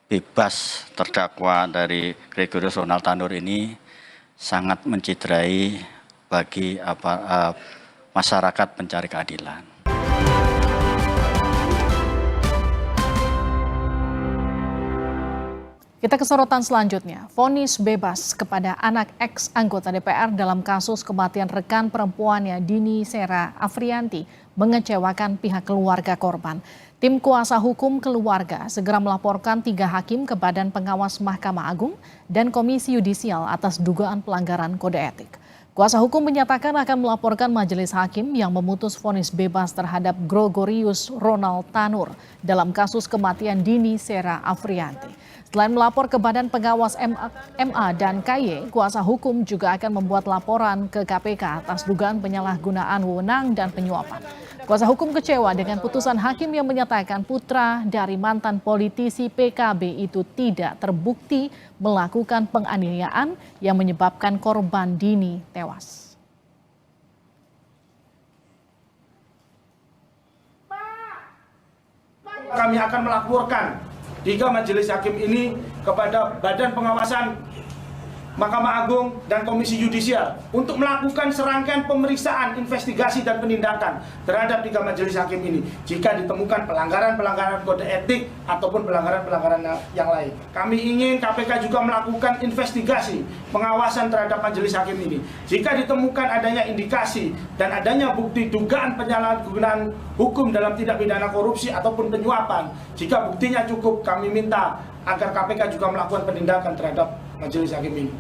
bebas terdakwa dari Gregorius Ronald Tanur ini sangat menciderai bagi masyarakat pencari keadilan. Kita ke sorotan selanjutnya, vonis bebas kepada anak ex-anggota DPR dalam kasus kematian rekan perempuannya Dini Sera Afrianti mengecewakan pihak keluarga korban. Tim kuasa hukum keluarga segera melaporkan 3 hakim ke Badan Pengawas Mahkamah Agung dan Komisi Yudisial atas dugaan pelanggaran kode etik. Kuasa hukum menyatakan akan melaporkan majelis hakim yang memutus vonis bebas terhadap Gregorius Ronald Tanur dalam kasus kematian Dini Sera Afrianti. Selain melapor ke Badan Pengawas MA dan KY, kuasa hukum juga akan membuat laporan ke KPK atas dugaan penyalahgunaan wewenang dan penyuapan. Kuasa hukum kecewa dengan putusan hakim yang menyatakan putra dari mantan politisi PKB itu tidak terbukti melakukan penganiayaan yang menyebabkan korban Dini tewas. Kami akan melaporkan 3 majelis hakim ini kepada Badan Pengawasan Mahkamah Agung dan Komisi Yudisial untuk melakukan serangkaian pemeriksaan, investigasi dan penindakan terhadap 3 majelis hakim ini jika ditemukan pelanggaran-pelanggaran kode etik ataupun pelanggaran-pelanggaran yang lain. Kami ingin KPK juga melakukan investigasi pengawasan terhadap majelis hakim ini. Jika ditemukan adanya indikasi dan adanya bukti dugaan penyalahgunaan hukum dalam tindak pidana korupsi ataupun penyuapan, jika buktinya cukup, kami minta agar KPK juga melakukan penindakan terhadap majelis hakim ini.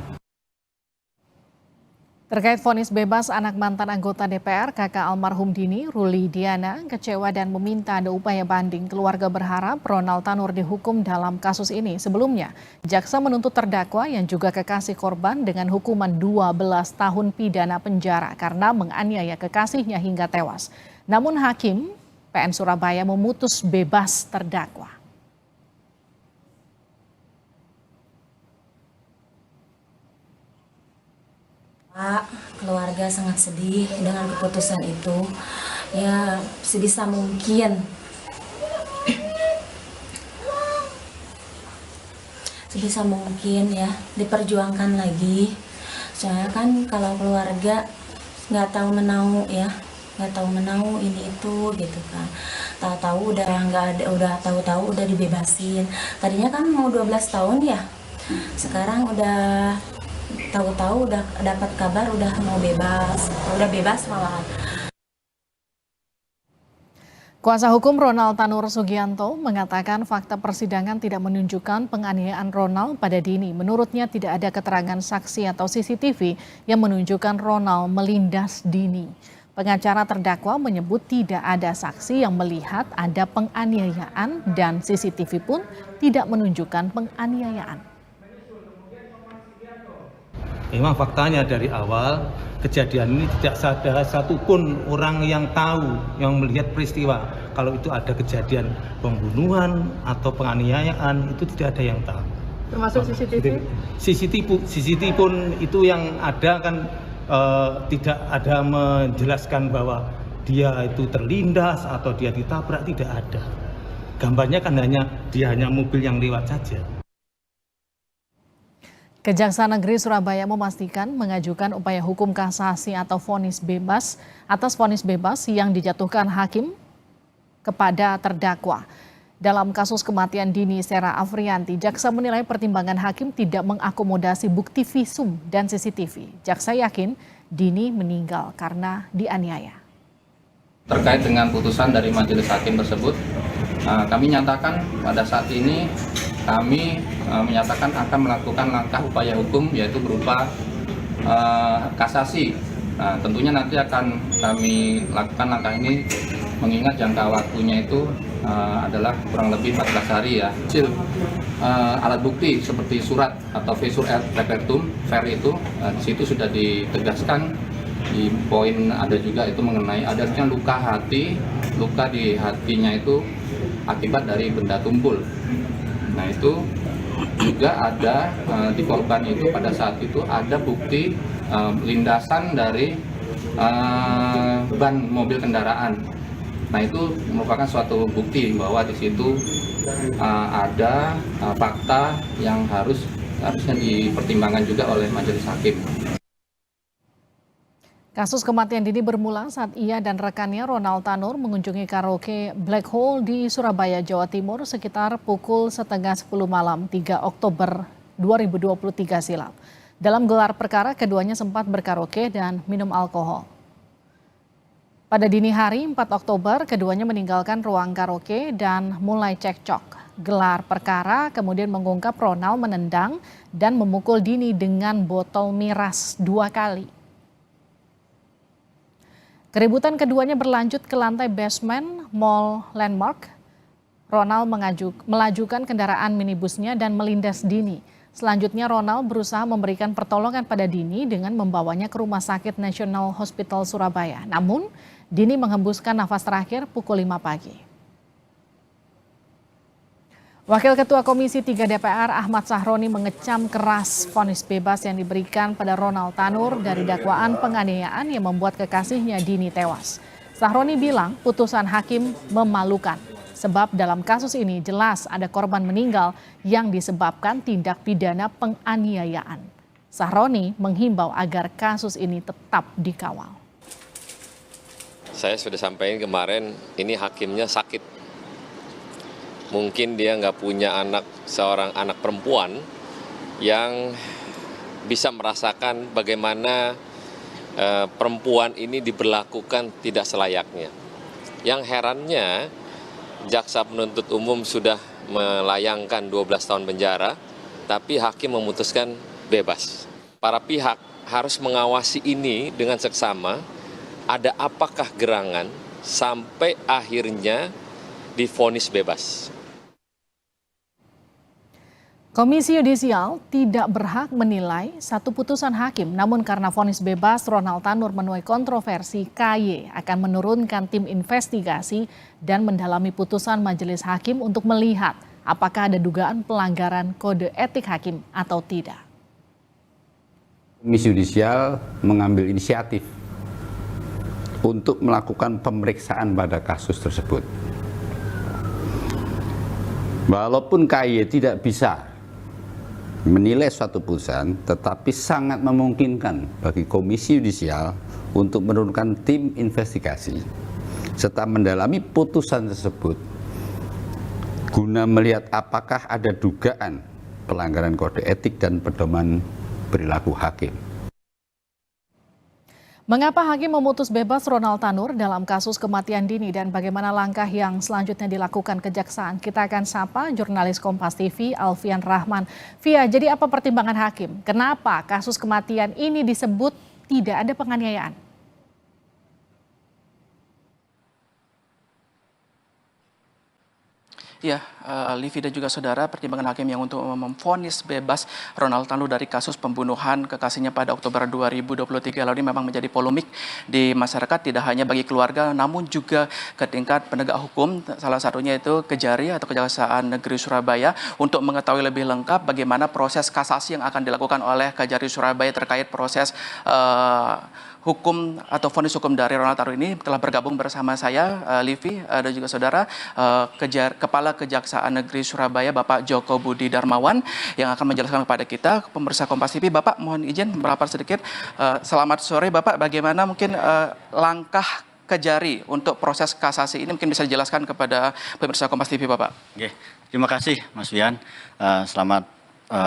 Terkait vonis bebas anak mantan anggota DPR, kakak almarhum Dini, Ruli Diana, kecewa dan meminta ada upaya banding. Keluarga berharap Ronald Tanur dihukum dalam kasus ini. Sebelumnya, jaksa menuntut terdakwa yang juga kekasih korban dengan hukuman 12 tahun pidana penjara karena menganiaya kekasihnya hingga tewas. Namun hakim PN Surabaya memutus bebas terdakwa. Pak, keluarga sangat sedih dengan keputusan itu. Ya, sebisa mungkin ya diperjuangkan lagi. Soalnya kan kalau keluarga nggak tahu menau ya, nggak tahu menau ini itu gitu kan. Tahu-tahu udah nggak ada, tahu-tahu udah dibebasin. Tadinya kan mau 12 tahun ya, sekarang udah tahu-tahu udah dapat kabar udah mau bebas, udah bebas malahan. Kuasa hukum Ronald Tanur Sugianto mengatakan fakta persidangan tidak menunjukkan penganiayaan Ronald pada Dini. Menurutnya tidak ada keterangan saksi atau CCTV yang menunjukkan Ronald melindas Dini. Pengacara terdakwa menyebut tidak ada saksi yang melihat ada penganiayaan dan CCTV pun tidak menunjukkan penganiayaan. Memang faktanya dari awal kejadian ini tidak ada satupun orang yang tahu, yang melihat peristiwa. Kalau itu ada kejadian pembunuhan atau penganiayaan, itu tidak ada yang tahu. Termasuk CCTV? CCTV pun itu yang ada kan tidak ada menjelaskan bahwa dia itu terlindas atau dia ditabrak, tidak ada. Gambarnya kan dia hanya mobil yang lewat saja. Kejaksaan Negeri Surabaya memastikan mengajukan upaya hukum kasasi atau vonis bebas atas vonis bebas yang dijatuhkan hakim kepada terdakwa. Dalam kasus kematian Dini Sera Afrianti, jaksa menilai pertimbangan hakim tidak mengakomodasi bukti visum dan CCTV. Jaksa yakin Dini meninggal karena dianiaya. Terkait dengan putusan dari majelis hakim tersebut, kami nyatakan pada saat ini kami menyatakan akan melakukan langkah upaya hukum yaitu berupa kasasi. Tentunya nanti akan kami lakukan langkah ini mengingat jangka waktunya itu adalah kurang lebih 14 hari ya. Hasil alat bukti seperti surat atau visum et repertum ver itu di situ sudah ditegaskan di poin ada juga itu mengenai adanya luka di hatinya itu akibat dari benda tumpul. Nah itu juga ada di korban itu pada saat itu ada bukti lindasan dari ban mobil kendaraan. Nah itu merupakan suatu bukti bahwa di situ ada fakta yang harusnya dipertimbangkan juga oleh majelis hakim. Kasus kematian Dini bermula saat ia dan rekannya Ronald Tanur mengunjungi karaoke Black Hole di Surabaya, Jawa Timur sekitar pukul 9:30 malam 3 Oktober 2023 silam. Dalam gelar perkara, keduanya sempat berkaraoke dan minum alkohol. Pada dini hari 4 Oktober, keduanya meninggalkan ruang karaoke dan mulai cekcok. Gelar perkara kemudian mengungkap Ronald menendang dan memukul Dini dengan botol miras 2 kali. Keributan keduanya berlanjut ke lantai basement Mall Landmark. Ronald melajukan kendaraan minibusnya dan melindas Dini. Selanjutnya Ronald berusaha memberikan pertolongan pada Dini dengan membawanya ke Rumah Sakit National Hospital Surabaya. Namun, Dini menghembuskan nafas terakhir pukul 5 pagi. Wakil Ketua Komisi 3 DPR Ahmad Sahroni mengecam keras vonis bebas yang diberikan pada Ronald Tanur dari dakwaan penganiayaan yang membuat kekasihnya Dini tewas. Sahroni bilang putusan hakim memalukan sebab dalam kasus ini jelas ada korban meninggal yang disebabkan tindak pidana penganiayaan. Sahroni menghimbau agar kasus ini tetap dikawal. Saya sudah sampaikan kemarin, ini hakimnya sakit. Mungkin dia nggak punya seorang anak perempuan yang bisa merasakan bagaimana perempuan ini diberlakukan tidak selayaknya. Yang herannya, jaksa penuntut umum sudah melayangkan 12 tahun penjara, tapi hakim memutuskan bebas. Para pihak harus mengawasi ini dengan seksama, ada apakah gerangan sampai akhirnya divonis bebas. Komisi Yudisial tidak berhak menilai satu putusan hakim, namun karena vonis bebas Ronald Tanur menuai kontroversi, KY akan menurunkan tim investigasi dan mendalami putusan majelis hakim untuk melihat apakah ada dugaan pelanggaran kode etik hakim atau tidak. Komisi Yudisial mengambil inisiatif untuk melakukan pemeriksaan pada kasus tersebut. Walaupun KY tidak bisa menilai suatu putusan, tetapi sangat memungkinkan bagi Komisi Yudisial untuk menurunkan tim investigasi serta mendalami putusan tersebut guna melihat apakah ada dugaan pelanggaran kode etik dan pedoman perilaku hakim. Mengapa hakim memutus bebas Ronald Tanur dalam kasus kematian Dini dan bagaimana langkah yang selanjutnya dilakukan kejaksaan? Kita akan sapa jurnalis Kompas TV Alfian Rahman. Via, jadi apa pertimbangan hakim? Kenapa kasus kematian ini disebut tidak ada penganiayaan? Ya, Livi dan juga saudara, pertimbangan hakim yang untuk memvonis bebas Ronald Tanur dari kasus pembunuhan kekasihnya pada Oktober 2023 lalu ini memang menjadi polemik di masyarakat, tidak hanya bagi keluarga namun juga ke tingkat penegak hukum, salah satunya itu Kejari atau Kejaksaan Negeri Surabaya, untuk mengetahui lebih lengkap bagaimana proses kasasi yang akan dilakukan oleh Kejari Surabaya terkait proses hukum atau vonis hukum dari Ronald Tanur ini. Telah bergabung bersama saya, Livi dan juga saudara, Kepala Kejaksaan Negeri Surabaya Bapak Joko Budi Darmawan yang akan menjelaskan kepada kita, pemirsa Kompas TV. Bapak, mohon izin melapor sedikit. Selamat sore Bapak, bagaimana mungkin langkah Kejari untuk proses kasasi ini mungkin bisa dijelaskan kepada pemirsa Kompas TV, Bapak? Oke, terima kasih Mas Wian. Selamat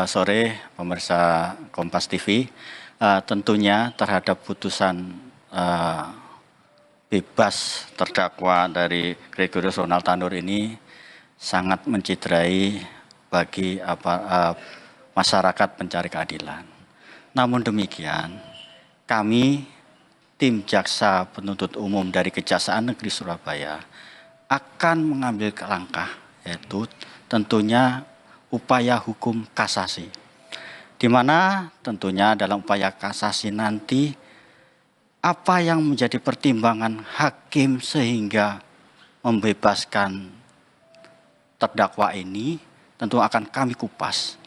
sore pemirsa Kompas TV. Tentunya terhadap putusan bebas terdakwa dari Gregorius Ronald Tanur ini sangat menciderai bagi masyarakat pencari keadilan. Namun demikian, kami tim jaksa penuntut umum dari Kejaksaan Negeri Surabaya akan mengambil langkah, yaitu tentunya upaya hukum kasasi, di mana tentunya dalam upaya kasasi nanti apa yang menjadi pertimbangan hakim sehingga membebaskan terdakwa ini tentu akan kami kupas.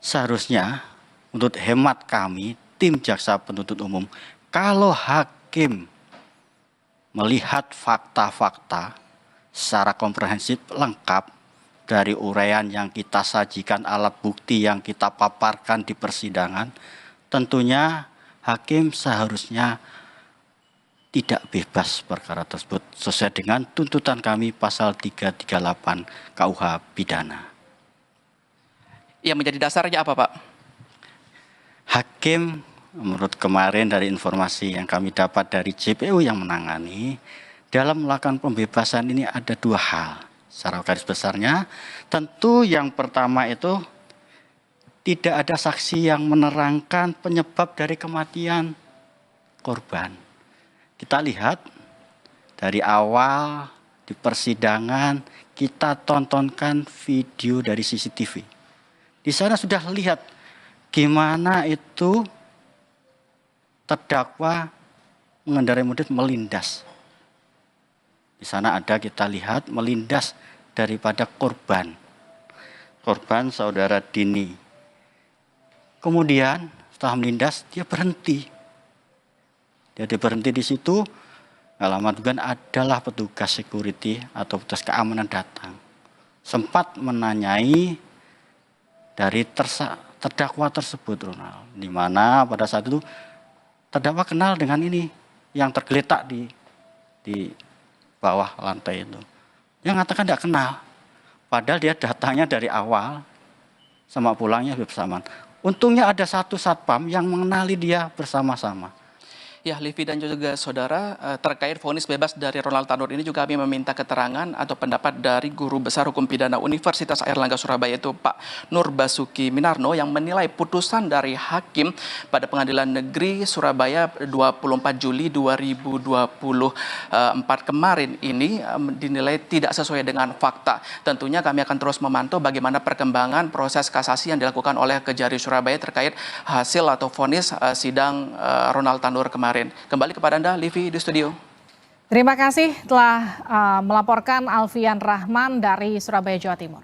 Seharusnya menurut hemat kami tim jaksa penuntut umum, kalau hakim melihat fakta-fakta secara komprehensif lengkap, dari uraian yang kita sajikan, alat bukti yang kita paparkan di persidangan, tentunya hakim seharusnya tidak bebas perkara tersebut sesuai dengan tuntutan kami pasal 338 KUH pidana. Yang menjadi dasarnya apa, Pak? Hakim menurut kemarin dari informasi yang kami dapat dari JPU yang menangani, dalam melakukan pembebasan ini ada dua hal. Secara garis besarnya, tentu yang pertama itu tidak ada saksi yang menerangkan penyebab dari kematian korban. Kita lihat dari awal di persidangan kita tontonkan video dari CCTV. Di sana sudah lihat gimana itu terdakwa mengendarai mobil melindas. Di sana ada kita lihat melindas daripada korban saudara Dini. Kemudian setelah melindas dia berhenti. Dia berhenti di situ. Alamat dugaan adalah petugas security atau petugas keamanan datang. Sempat menanyai dari terdakwa tersebut, Ronald, di mana pada saat itu terdakwa kenal dengan ini yang tergeletak di bawah lantai itu. Yang mengatakan tidak kenal, padahal dia datangnya dari awal sama pulangnya bersamaan. Untungnya ada satu satpam yang mengenali dia bersama-sama. Ya, Livi dan juga saudara, terkait vonis bebas dari Ronald Tanur ini juga kami meminta keterangan atau pendapat dari Guru Besar Hukum Pidana Universitas Airlangga Surabaya, itu Pak Nur Basuki Minarno, yang menilai putusan dari hakim pada Pengadilan Negeri Surabaya 24 Juli 2024 kemarin ini dinilai tidak sesuai dengan fakta. Tentunya kami akan terus memantau bagaimana perkembangan proses kasasi yang dilakukan oleh Kejari Surabaya terkait hasil atau vonis sidang Ronald Tanur kemarin. Kembali kepada Anda, Livi, di studio. Terima kasih telah melaporkan Alfian Rahman dari Surabaya, Jawa Timur.